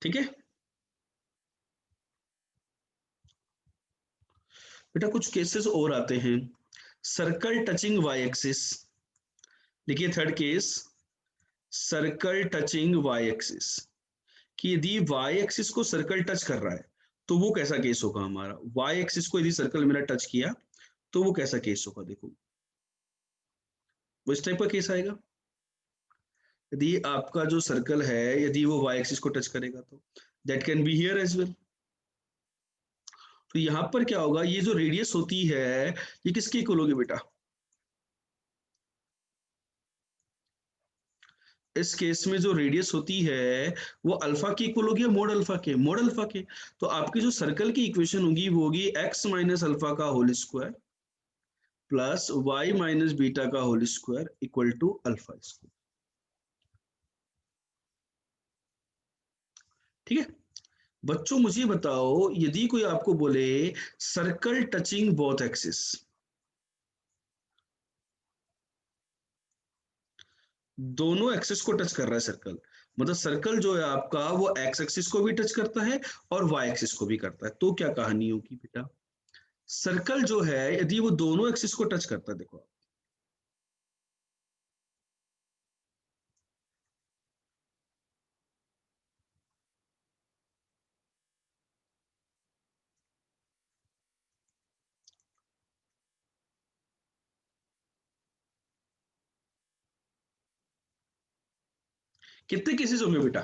ठीक है बेटा, कुछ केसेस और आते हैं, सर्कल टचिंग वाई एक्सिस। देखिए third case, circle touching y axis, कि यदि वाई एक्सिस को सर्कल टच कर रहा है तो वो कैसा केस होगा हमारा? वाई एक्सिस को यदि सर्कल मेरा टच किया तो वो कैसा केस होगा? देखो वो इस टाइप का केस आएगा, यदि आपका जो सर्कल है यदि वो वाई एक्सिस को टच करेगा तो that can be here as well. तो यहां पर क्या होगा, ये जो रेडियस होती है ये किसकी इक्वल होगी बेटा? इस केस में जो रेडियस होती है वो अल्फा की इक्वल होगी, मोड अल्फा के, मोड अल्फा के। तो आपकी जो सर्कल की इक्वेशन होगी वो होगी एक्स माइनस अल्फा का whole square plus y minus beta का whole square equal to alpha square, ठीक है। बच्चों मुझे बताओ, यदि कोई आपको बोले सर्कल टचिंग बोथ एक्सिस, दोनों एक्सिस को टच कर रहा है सर्कल, मतलब सर्कल जो है आपका वो एक्स एक्सिस को भी टच करता है और वाई एक्सिस को भी करता है, तो क्या कहानी होगी बेटा? सर्कल जो है यदि वो दोनों एक्सिस को टच करता है, देखो कितने केसेस होंगे बेटा?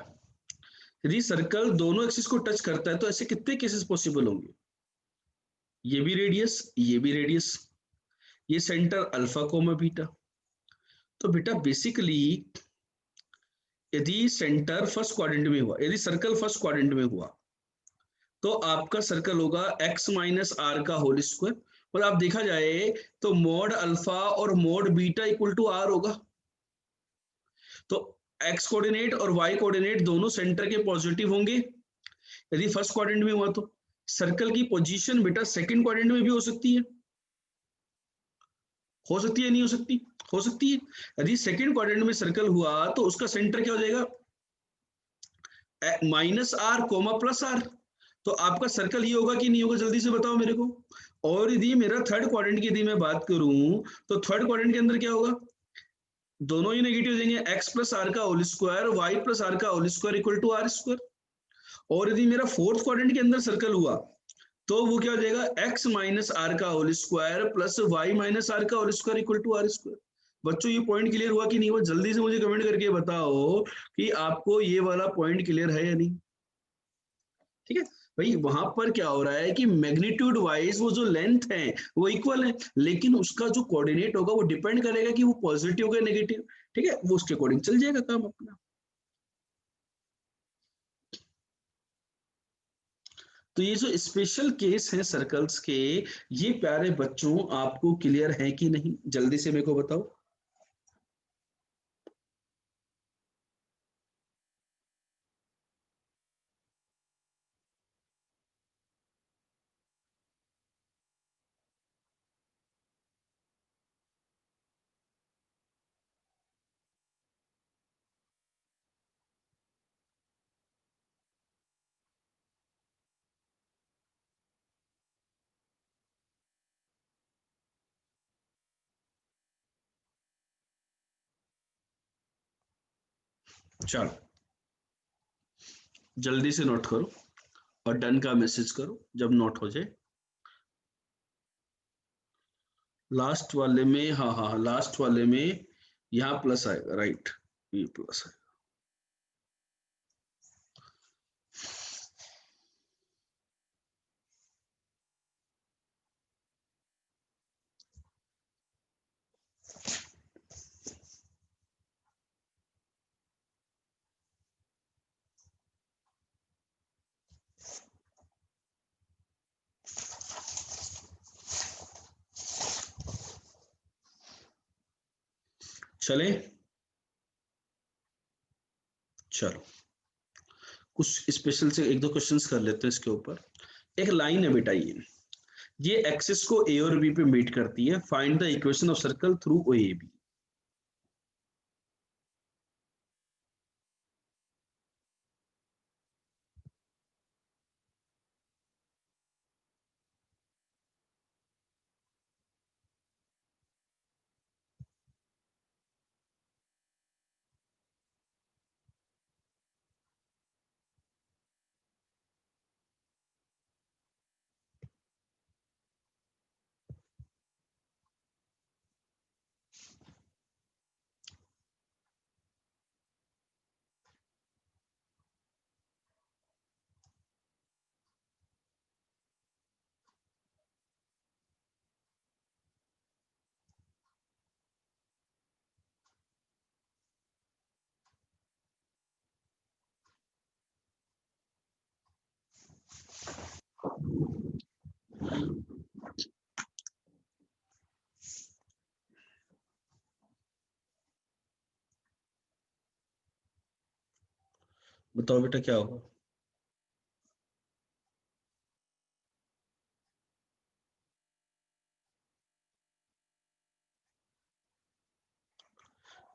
यदि सर्कल दोनों एक्सिस को टच करता है तो ऐसे कितने केसेस पॉसिबल होंगे? ये भी रेडियस, ये भी रेडियस, ये सेंटर अल्फा कोमा बीटा। तो बेटा बेसिकली यदि सेंटर फर्स्ट क्वाड्रेंट में हुआ, यदि सर्कल फर्स्ट क्वाड्रेंट में हुआ तो आपका सर्कल होगा x माइनस आर का होल स्क्वायर, और आप देखा जाए तो मोड अल्फा और mod beta equal to R होगा। तो x कोऑर्डिनेट और y कोऑर्डिनेट दोनों सेंटर के पॉजिटिव होंगे यदि फर्स्ट क्वाड्रेंट में हुआ। तो सर्कल की पोजीशन बेटा सेकंड क्वाड्रेंट में भी हो सकती है, हो सकती है नहीं हो सकती? हो सकती है। यदि सेकंड क्वाड्रेंट में सर्कल हुआ तो उसका सेंटर क्या हो जाएगा? Minus R comma plus R. तो आपका सर्कल ये होगा कि नहीं होगा, जल्दी से बताओ मेरे को। और यदि मेरा थर्ड क्वाड्रेंट की यदि मैं बात करूं तो थर्ड क्वाड्रेंट के अंदर क्या होगा, दोनों ही नेगेटिव देंगे, एक्स प्लस आर का whole square y plus r का whole square equal to are square. और यदि मेरा फोर्थ क्वाड्रेंट के अंदर सर्कल हुआ तो वो क्या हो जाएगा, एक्स माइनस आर का whole square plus y minus are का whole square equal to are square. बच्चों ये पॉइंट क्लियर हुआ कि नहीं हुआ, जल्दी से मुझे कमेंट करके बताओ कि आपको ये वाला पॉइंट क्लियर है या नहीं। ठीक है भाई, वहां पर क्या हो रहा है कि मैग्नीट्यूड वाइज वो जो लेंथ है वो इक्वल है, लेकिन उसका जो कोऑर्डिनेट होगा वो डिपेंड करेगा कि वो पॉजिटिव होगा नेगेटिव। ठीक है, वो उसके अकॉर्डिंग चल जाएगा काम अपना। तो ये जो स्पेशल केस है सर्कल्स के, ये प्यारे बच्चों आपको क्लियर है कि नहीं, जल्दी से मेरे को बताओ। चलो जल्दी से नोट करो और डन का मैसेज करो जब नोट हो जाए। लास्ट वाले में, हाँ हाँ लास्ट वाले में यहाँ प्लस आएगा, राइट, ये प्लस आएगा। चले, चलो कुछ स्पेशल से एक दो क्वेश्चंस कर लेते हैं इसके ऊपर। एक लाइन है बेटा, ये एक्सिस को ए और बी पे मीट करती है, find the equation of circle through O A B. बताओ बेटा क्या होगा।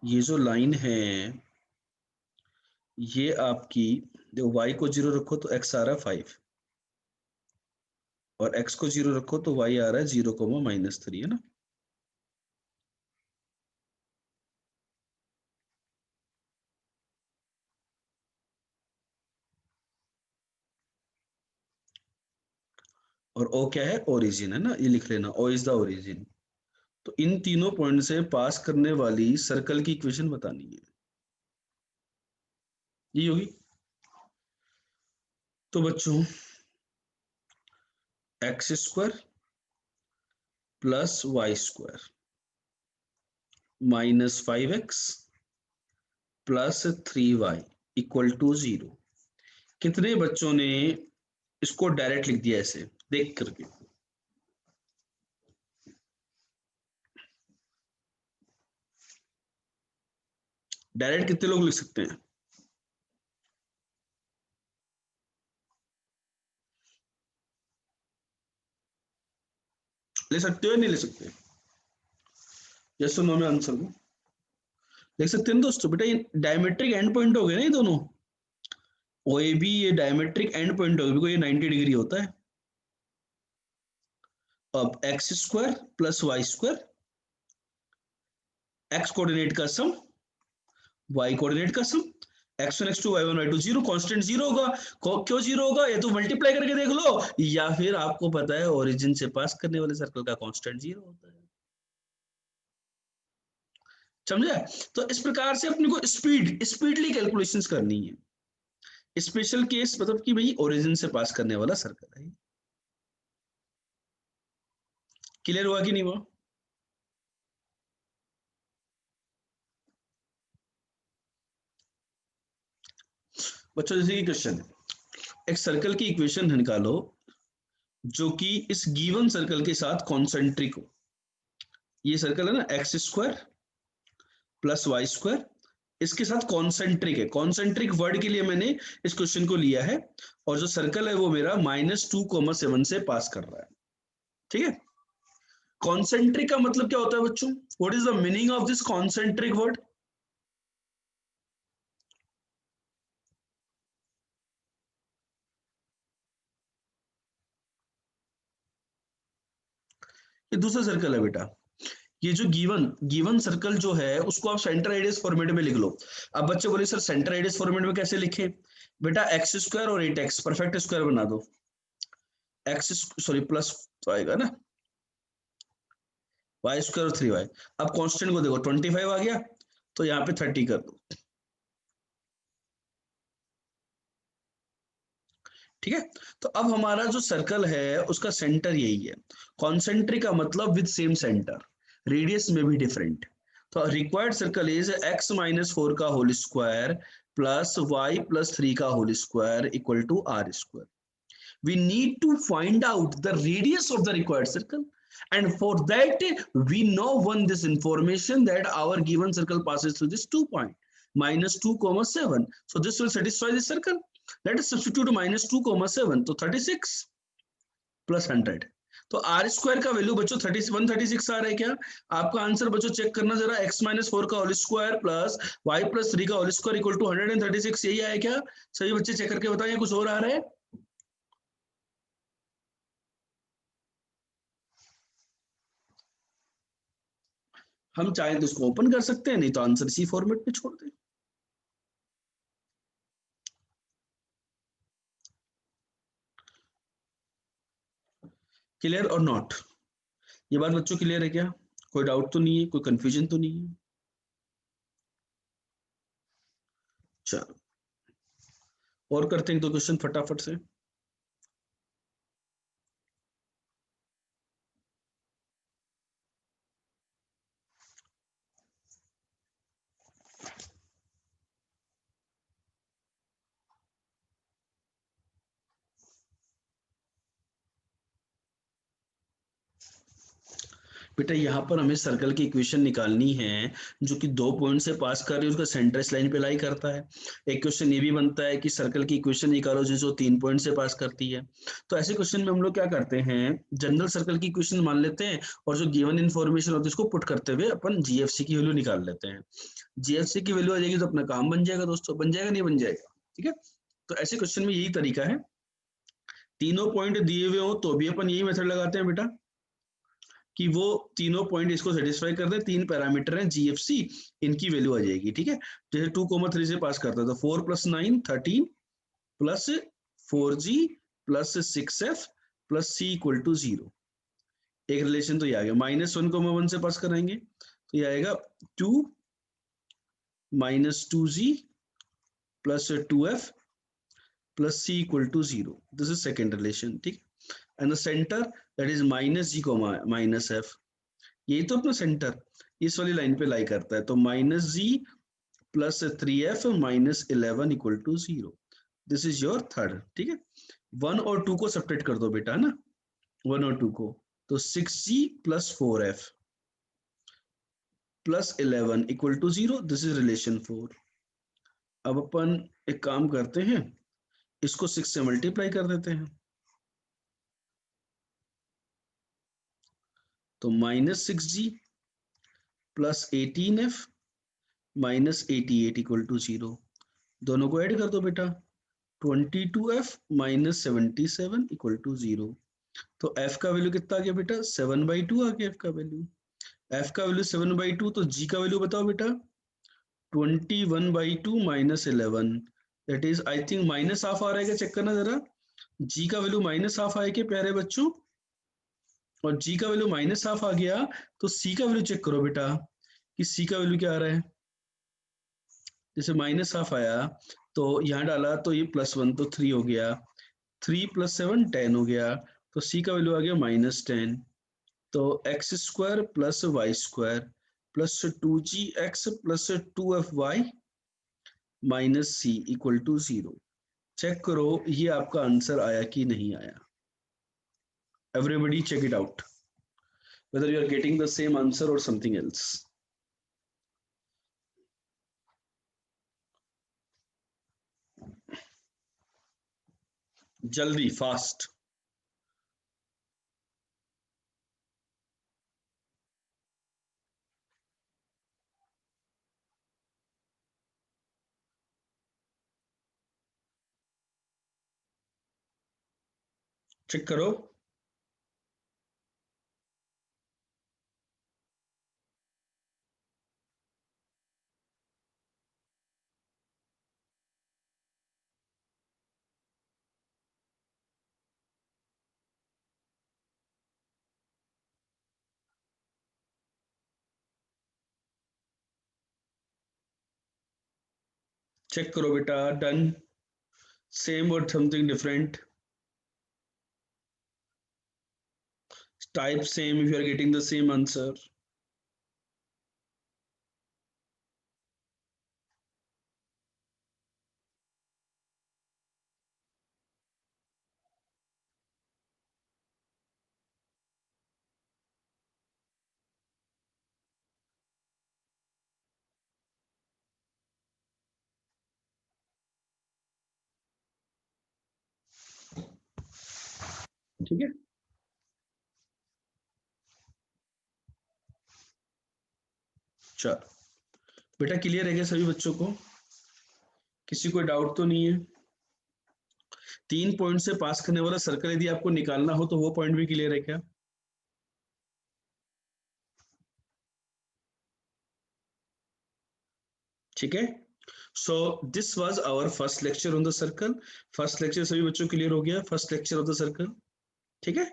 ये जो लाइन है ये आपकी, जो y को जीरो रखो तो x आ रहा है 5, और x को जीरो रखो तो y आ रहा है 0, -3, है ना। और o क्या है, ओरिजिन है ना, ये लिख लेना, o इज द ओरिजिन। तो इन तीनों पॉइंट से पास करने वाली सर्कल की इक्वेशन बतानी है, ये होगी। तो बच्चों x square plus y square -5x +3y equal to 0। कितने बच्चों ने इसको डायरेक्ट लिख दिया ऐसे देख करके, डायरेक्ट कितने लोग लिख सकते हैं? ले सकते हो या नहीं ले सकते? यस और नो में आंसर दो। देख सकते हैं ना दोस्तों, बेटा ये डायमेट्रिक एंड पॉइंट हो गए ना ये दोनों, ओ ए बी ये डायमेट्रिक एंड पॉइंट हो गया, ये 90 डिग्री होता है। अब x square plus y square, x coordinate का सम, वाई कोऑर्डिनेट का सम, x1 x2 y1 y2 zero, constant zero होगा। क्यों जीरो होगा? ये तो मल्टीप्लाई करके देख लो, या फिर आपको पता है ओरिजिन से पास करने वाले सर्कल का कांस्टेंट जीरो होता है। समझे? तो इस प्रकार से अपने को स्पीडली कैलकुलेशंस करनी है। स्पेशल केस मतलब कि भाई ओरिजिन से पास करने वाला सर्कल है। क्लियर हुआ कि नहीं हुआ? बच्चों जैसे कि क्वेश्चन है, एक सर्कल की इक्वेशन निकालो जो कि इस गिवन सर्कल के साथ कॉन्सेंट्रिक हो। ये सर्कल है ना, x square plus y square, इसके साथ कॉन्सेंट्रिक है। कॉन्सेंट्रिक वर्ड के लिए मैंने इस क्वेश्चन को लिया है, और जो सर्कल है वो मेरा -2,7 से पास कर रहा है। ठीक है? कॉन्सेंट्रिक का मतलब क्या होता है बच्चों? What is the meaning of this concentric word? ये दूसरा सर्कल है बेटा। ये जो गिवन गिवन सर्कल जो है उसको आप सेंटर रेडियस फॉर्मेट में लिख लो। अब बच्चे बोले सर सेंटर रेडियस फॉर्मेट में कैसे लिखे? बेटा एक्स स्क्वायर और 8x परफेक्ट स्क्वायर बना दो। एक्स सॉरी प्लस तो आएगा ना, वाई स्क्वायर और 3y। अब कांस्टेंट को देखो 25 आ गया, तो यहाँ पे 30 कर दो। ठीक है? तो अब हमारा जो सर्कल है उसका सेंटर यही है। कॉन्सेंट्रिक का मतलब विद सेम सेंटर, रेडियस में भी डिफरेंट। तो रिक्वायर्ड सर्कल इज x-4 का whole square plus y plus 3 का whole square equal to are square. We need to find out the radius of the required circle, and for that we know one this information that our given circle passes through this 2 point -2,7. So this will satisfy this circle. Let us substitute -2,7, तो 36 plus 100। तो are square का value बच्चों 136 आ रहा है क्या? आपका answer बच्चों check करना जरा, x-4 का whole square plus y plus 3 का होल स्क्वायर इक्वल टू 136, यही आया क्या? सभी बच्चे चेक करके बताएं, कुछ और आ रहा है? हम चाहें तो इसको ओपन कर सकते हैं, नहीं तो आंसर इसी फॉर्मेट में छोड़ दें। क्लियर और नॉट? ये बात बच्चों क्लियर है क्या? कोई डाउट तो नहीं है, कोई कंफ्यूजन तो नहीं है? चलो और करते हैं तो क्वेश्चन फटाफट से। बेटा यहाँ पर हमें सर्कल की इक्वेशन निकालनी है जो कि 2 पॉइंट से पास कर रही है, उसका सेंटर इस लाइन पे लाई करता है। एक क्वेश्चन ये भी बनता है कि सर्कल की इक्वेशन निकालो जो 3 पॉइंट से पास करती है। तो ऐसे क्वेश्चन में हम लोग क्या करते हैं, जनरल सर्कल की इक्वेशन मान लेते हैं, और जो गिवन इन्फॉर्मेशन होती है उसको पुट करते हुए अपन जीएफसी की वैल्यू निकाल लेते हैं। जीएफसी की वैल्यू आ जाएगी तो अपना काम बन जाएगा दोस्तों। बन जाएगा नहीं बन जाएगा? ठीक है? तो ऐसे क्वेश्चन में यही तरीका है, तीनों पॉइंट दिए हुए हो तो भी अपन यही मेथड लगाते हैं बेटा कि वो तीनों पॉइंट इसको सेटिस्फाई कर दे। 3 पैरामीटर हैं जीएफसी, इनकी वैल्यू आ जाएगी। ठीक है? जैसे 2,3 से पास करता है तो 4 + 9 13 plus 4g plus 6f plus c equal to 0। एक रिलेशन तो ये आ गया। -1 को हम 1 से पास कराएंगे तो ये आएगा 2 -2g plus 2f plus c equal to 0। This is second relation. ठीक? And the centre that is -g, -f, यही तो अपना सेंटर इस वाली लाइन पे लाई करता है। तो -g plus 3f -11 equal to 0। This is your third. ठीक है? 1 और 2 को सब्ट्रैक्ट कर दो बेटा, है ना, 1 और 2 को, तो 6g plus 4f plus 11 equal to 0। This is relation 4। अब अपन एक काम करते हैं, इसको 6 से मल्टीप्लाई कर देते हैं, तो -6g plus 18f -88 equal to 0। दोनों को ऐड कर दो बेटा, 22f -77 इक्वल टू 0। तो f का वैल्यू कितना आ गया बेटा 7/2 आ गया f का वैल्यू। f का वैल्यू 7/2, तो g का वैल्यू बताओ बेटा 21/2 minus 11, that is I think minus half आ रहा है क्या, चेक करना जरा। g का वैल्यू माइनस हाफ आए क्या प्यारे बच्चों, और g का वैल्यू माइनस हाफ आ गया, तो c का वैल्यू चेक करो बेटा कि c का वैल्यू क्या आ रहा है। जैसे माइनस हाफ आया तो यहाँ डाला तो ये +1 तो 3 हो गया, 3 + 7 10 हो गया, तो c का वैल्यू आ गया -10। तो x² + y² plus 2gx plus 2fy minus C equal to 0। Check करो ये आपका आंसर आया कि नहीं आया। Everybody check it out whether you are getting the same answer or something else. जल्दी फास्ट। चेक करो। चेक करो बेटा, डन, सेम और something different, type same if you are getting the same answer. ठीक है, चलो बेटा क्लियर है क्या सभी बच्चों को, किसी को डाउट तो नहीं है। 3 पॉइंट से पास करने वाला सर्कल यदि आपको निकालना हो तो वो पॉइंट भी क्लियर है क्या। ठीक है, so this was our first lecture on the circle. First lecture सभी बच्चों क्लियर हो गया, first lecture of the circle. ठीक है।